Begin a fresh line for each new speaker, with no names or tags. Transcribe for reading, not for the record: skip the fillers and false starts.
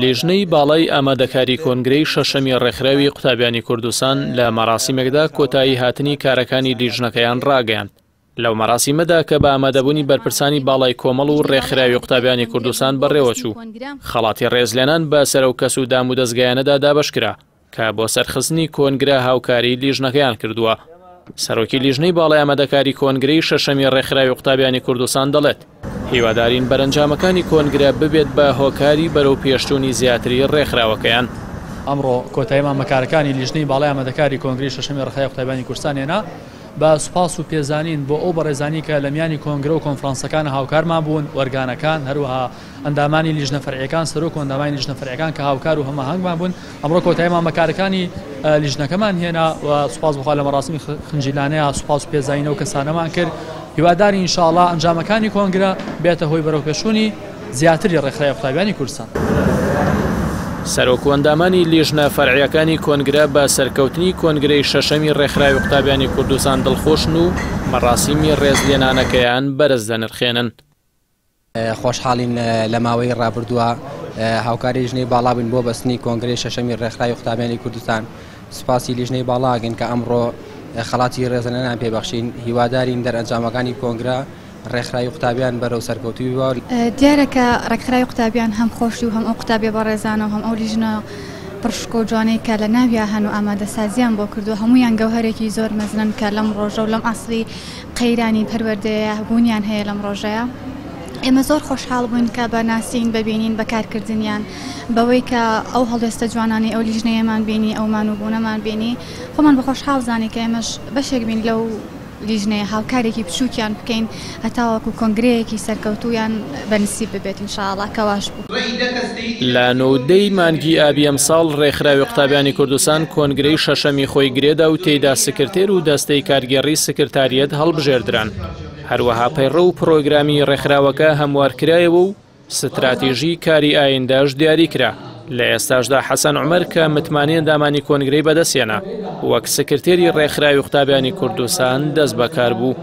لیژنەی باڵای ئامادەکاری کۆنگرەی شەشەمی ڕێکخراوی قوتابیانی کوردستان لە مەراسیمێکدا کۆتایی هاتنی کارەکانی لیژنەکەیان ڕاگەیاند. لەو مەراسیمەدا کە بە ئامادەبوونی بەرپرسانی باڵای کۆمەڵ و ڕێکخراوی قوتابیانی کوردستان بەڕێوەچوو، خەڵاتی ڕێزلێنان بە سەر و کەس و دام و دەستگایانەدا دابەشکرا کە بۆ سەرخستنی کۆنگرە هاوکاری لیژنەکەیان کردووە. سەرۆکی لیژنەی باڵای ئامادەکاری کۆنگرەی شەشەمی ڕێکخراوی قوتابیانی کوردستان دەڵێت هیوادارین بەرەنجامەکانی کۆنگرە ببێت بە هۆکاری بەرەو پێشچوونی زیاتری ڕێکخراوەکەیان.
ئەمڕۆ کۆتاییمان بەکارەکانی لیژنەی باڵای ئامادەکاری کۆنگرەی شەشەمی ڕێکخراوی قوتابیانی کوردستان هێنا بە سوپاس و پێزانین بۆ ئەو بەڕێزانی کە لە میانی کۆنگرە و کۆنفرانسەکان هاوکارمان بوون، وەرگانەکان، هەروەها ئەندامانی لیژنە فەرعیەکان، سەرۆک و ئەندامانی لیژنە فەرعیەکان کە هاوکار و هەماهەنگمان بوون. ئەمڕۆ کۆتاییمان بەکارەکانی لیژنەکەمان هێنا و سوپاس بخوا لە مەراسمی خنجیلانەیە سوپاس و پێزانین ئەو کەسانەمان کرد. هیواداری ئینشاءڵڵا ئەنجامەکانی کۆنگرە بێتە هۆی بەرەوپێشوونی زیاتری ڕێکخراوی قوتابیانی کوردستان.
سەرۆک و ئەندامانی لیژنە فەرعیەکانی کۆنگرە بە سەرکەوتنی کۆنگرەی شەشەمی ڕێکخراوی قوتابیانی کوردستان دڵخۆشن و مەراسیمی ڕێزلێنانەکەیان بەرز دەنرخێنن.
خۆشحاڵین لە ماوەی ڕابردووە هاوکاری لیژنەی باڵا بووین بۆ بەستنی کۆنگرەی شەشەمی ڕێکخراوی قوتابیانی کوردستان. سوپاسی لیژنەی باڵاگەن کە ئەمڕۆ خەڵاتی ڕێزلێنان پێبەخشین. هیوادارین دەرئەنجامەکانی کۆنگرە ڕێکخراوی قوتابیان بەرەو سەرکەوتووی بۆ.
دیارەکە ڕێکخراوی قوتابیان هەم خۆشی و هەم ئەو قوتابیە بەڕێزانە و هەم ئەو لیژنە پڕشکۆ جوانەی کە لە ناویا هەن و ئامادەسازیان بۆ کردو هەمویان گەوهرێکی زۆر مەزنن کە لەم ڕۆژە و لەم ئەسڵی قەیرانی پەروەردەیە بوونیان هەیە لەم ڕۆژەیە. ئێمە زۆر خۆشحاڵ بووین کە بەناسین ببینین بەکارکردنیان بەوەی کە ئەو هەڵوێستە جوانانی ئەو لیژنەیەمان بینی ئەومان و بوونەمان بینی خۆمان بە خۆشحاڵ زانی کە ئێمەش بەشێک بین لەو لیژنەیە هاوکارێکی بچووکیان بکەین هەتاوەکو کۆنگرەیەکی سەرکەوتویان بەنسیب ببێت ئینشاءڵڵا کەواش بوو.
لە 9 مانگی ئابی ئەمساڵ ڕێکخراوی قوتابیانی کوردستان کۆنگرەی شەشەمی خۆی گرێدا و تێیدا سکرتێر و دەستەی کارگێڕی سکرتاریەت هەڵبژێردران. هەروەها پەیڕە و پرۆگرامی ڕێکخراوەکە هەموارکرایەوە و ستراتیژی کاری ئاینداش دیاری کرا. لە ئێستاشدا حەسەن عومەر کە متمانەی ئەندامانی کۆنگرەی بەدەستێنا وەک سکرتێری ڕێکخراوی قوتابیانی کوردستان دەست بەکار بوو.